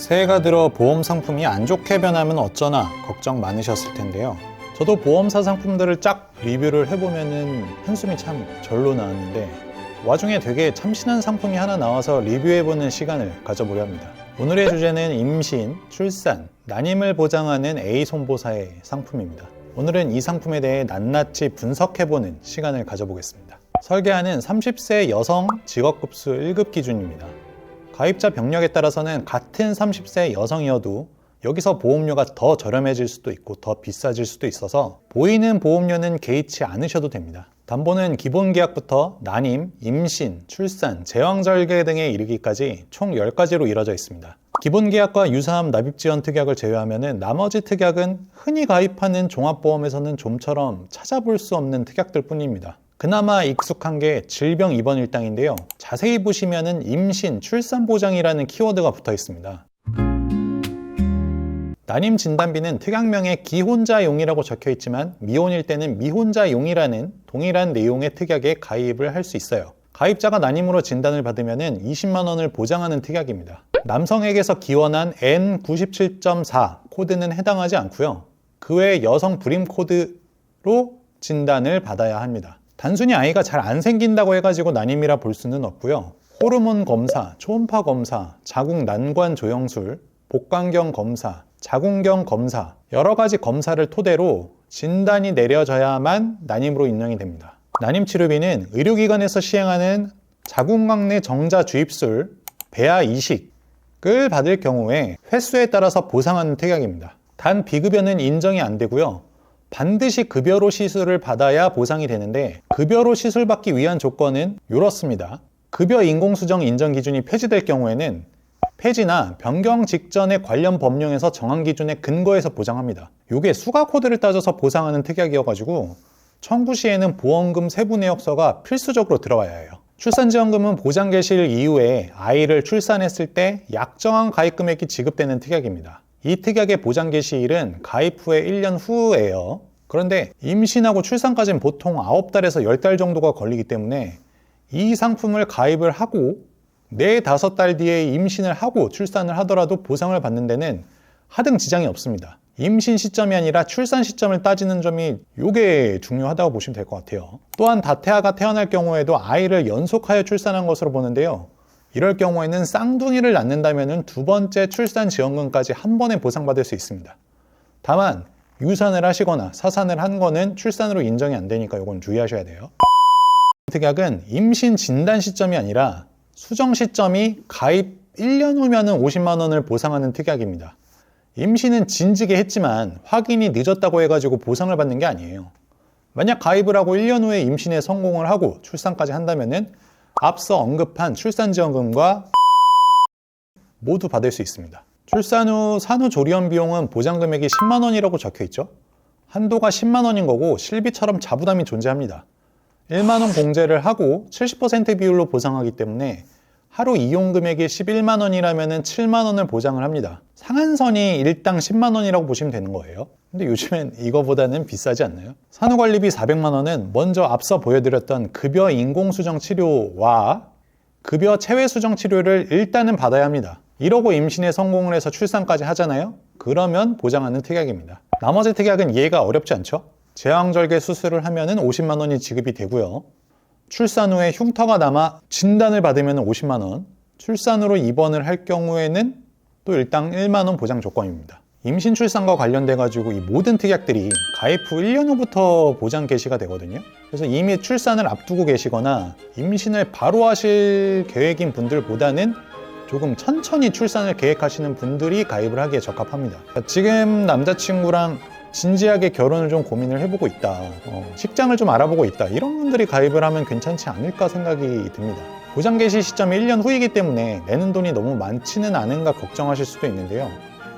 새해가 들어 보험 상품이 안 좋게 변하면 어쩌나 걱정 많으셨을 텐데요. 저도 보험사 상품들을 쫙 리뷰를 해보면은 한숨이 참 절로 나왔는데 와중에 되게 참신한 상품이 하나 나와서 리뷰해보는 시간을 가져보려 합니다. 오늘의 주제는 임신, 출산, 난임을 보장하는 A손보사의 상품입니다. 오늘은 이 상품에 대해 낱낱이 분석해보는 시간을 가져보겠습니다. 설계하는 30세 여성 직업급수 1급 기준입니다. 가입자 병력에 따라서는 같은 30세 여성이어도 여기서 보험료가 더 저렴해질 수도 있고 더 비싸질 수도 있어서 보이는 보험료는 개의치 않으셔도 됩니다. 담보는 기본계약부터 난임, 임신, 출산, 제왕절개 등에 이르기까지 총 10가지로 이루어져 있습니다. 기본계약과 유사암 납입지원 특약을 제외하면 나머지 특약은 흔히 가입하는 종합보험에서는 좀처럼 찾아볼 수 없는 특약들 뿐입니다. 그나마 익숙한 게 질병 입원 일당인데요. 자세히 보시면은 임신, 출산 보장이라는 키워드가 붙어 있습니다. 난임 진단비는 특약명에 기혼자용이라고 적혀 있지만 미혼일 때는 미혼자용이라는 동일한 내용의 특약에 가입을 할 수 있어요. 가입자가 난임으로 진단을 받으면 20만 원을 보장하는 특약입니다. 남성에게서 기원한 N97.4 코드는 해당하지 않고요. 그 외에 여성 불임 코드로 진단을 받아야 합니다. 단순히 아이가 잘 안 생긴다고 해가지고 난임이라 볼 수는 없고요. 호르몬 검사, 초음파 검사, 자궁 난관 조영술, 복강경 검사, 자궁경 검사 여러 가지 검사를 토대로 진단이 내려져야만 난임으로 인정이 됩니다. 난임 치료비는 의료기관에서 시행하는 자궁곽내 정자 주입술, 배아 이식을 받을 경우에 횟수에 따라서 보상하는 특약입니다. 단 비급여는 인정이 안 되고요. 반드시 급여로 시술을 받아야 보상이 되는데 급여로 시술받기 위한 조건은 이렇습니다. 급여 인공수정 인정 기준이 폐지될 경우에는 폐지나 변경 직전의 관련 법령에서 정한 기준에 근거해서 보장합니다. 이게 수가 코드를 따져서 보상하는 특약이어가지고 청구 시에는 보험금 세부 내역서가 필수적으로 들어와야 해요. 출산지원금은 보장 개시일 이후에 아이를 출산했을 때 약정한 가입 금액이 지급되는 특약입니다. 이 특약의 보장 개시일은 가입 후에 1년 후예요. 그런데 임신하고 출산까지는 보통 9달에서 10달 정도가 걸리기 때문에 이 상품을 가입을 하고 4, 5달 뒤에 임신을 하고 출산을 하더라도 보상을 받는 데는 하등 지장이 없습니다. 임신 시점이 아니라 출산 시점을 따지는 점이 이게 중요하다고 보시면 될 것 같아요. 또한 다태아가 태어날 경우에도 아이를 연속하여 출산한 것으로 보는데요. 이럴 경우에는 쌍둥이를 낳는다면 두 번째 출산 지원금까지 한 번에 보상받을 수 있습니다. 다만 유산을 하시거나 사산을 한 거는 출산으로 인정이 안 되니까 이건 주의하셔야 돼요. 특약은 임신 진단 시점이 아니라 수정 시점이 가입 1년 후면 50만 원을 보상하는 특약입니다. 임신은 진즉에 했지만 확인이 늦었다고 해가지고 보상을 받는 게 아니에요. 만약 가입을 하고 1년 후에 임신에 성공을 하고 출산까지 한다면 앞서 언급한 출산지원금과 모두 받을 수 있습니다. 출산 후 산후조리원 비용은 보장금액이 10만 원이라고 적혀 있죠. 한도가 10만 원인 거고 실비처럼 자부담이 존재합니다. 1만 원 공제를 하고 70% 비율로 보상하기 때문에 하루 이용 금액이 11만 원이라면 7만 원을 보장을 합니다. 상한선이 일당 10만 원이라고 보시면 되는 거예요. 근데 요즘엔 이거보다는 비싸지 않나요? 산후관리비 400만 원은 먼저 앞서 보여드렸던 급여 인공수정 치료와 급여 체외수정 치료를 일단은 받아야 합니다. 이러고 임신에 성공을 해서 출산까지 하잖아요? 그러면 보장하는 특약입니다. 나머지 특약은 이해가 어렵지 않죠? 제왕절개 수술을 하면 50만 원이 지급이 되고요. 출산 후에 흉터가 남아 진단을 받으면 50만 원, 출산으로 입원을 할 경우에는 또 일당 1만 원 보장 조건입니다. 임신 출산과 관련돼 가지고 이 모든 특약들이 가입 후 1년 후부터 보장 개시가 되거든요. 그래서 이미 출산을 앞두고 계시거나 임신을 바로 하실 계획인 분들보다는 조금 천천히 출산을 계획하시는 분들이 가입을 하기에 적합합니다. 지금 남자친구랑 진지하게 결혼을 좀 고민을 해보고 있다, 직장을 좀 알아보고 있다, 이런 분들이 가입을 하면 괜찮지 않을까 생각이 듭니다. 보장 개시 시점이 1년 후이기 때문에 내는 돈이 너무 많지는 않은가 걱정하실 수도 있는데요.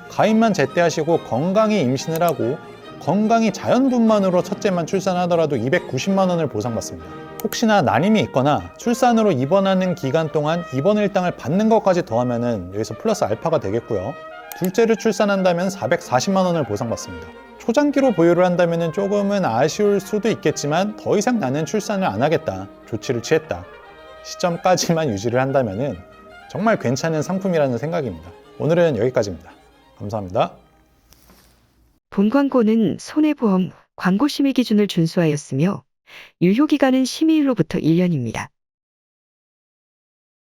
가입만 제때 하시고 건강히 임신을 하고 건강히 자연분만으로 첫째만 출산하더라도 290만 원을 보상받습니다. 혹시나 난임이 있거나 출산으로 입원하는 기간 동안 입원 일당을 받는 것까지 더하면 여기서 플러스 알파가 되겠고요. 둘째를 출산한다면 440만 원을 보상받습니다. 초장기로 보유를 한다면 조금은 아쉬울 수도 있겠지만 더 이상 나는 출산을 안 하겠다, 조치를 취했다 시점까지만 유지를 한다면 정말 괜찮은 상품이라는 생각입니다. 오늘은 여기까지입니다. 감사합니다. 본 광고는 손해보험 광고 심의 기준을 준수하였으며 유효기간은 심의일로부터 1년입니다.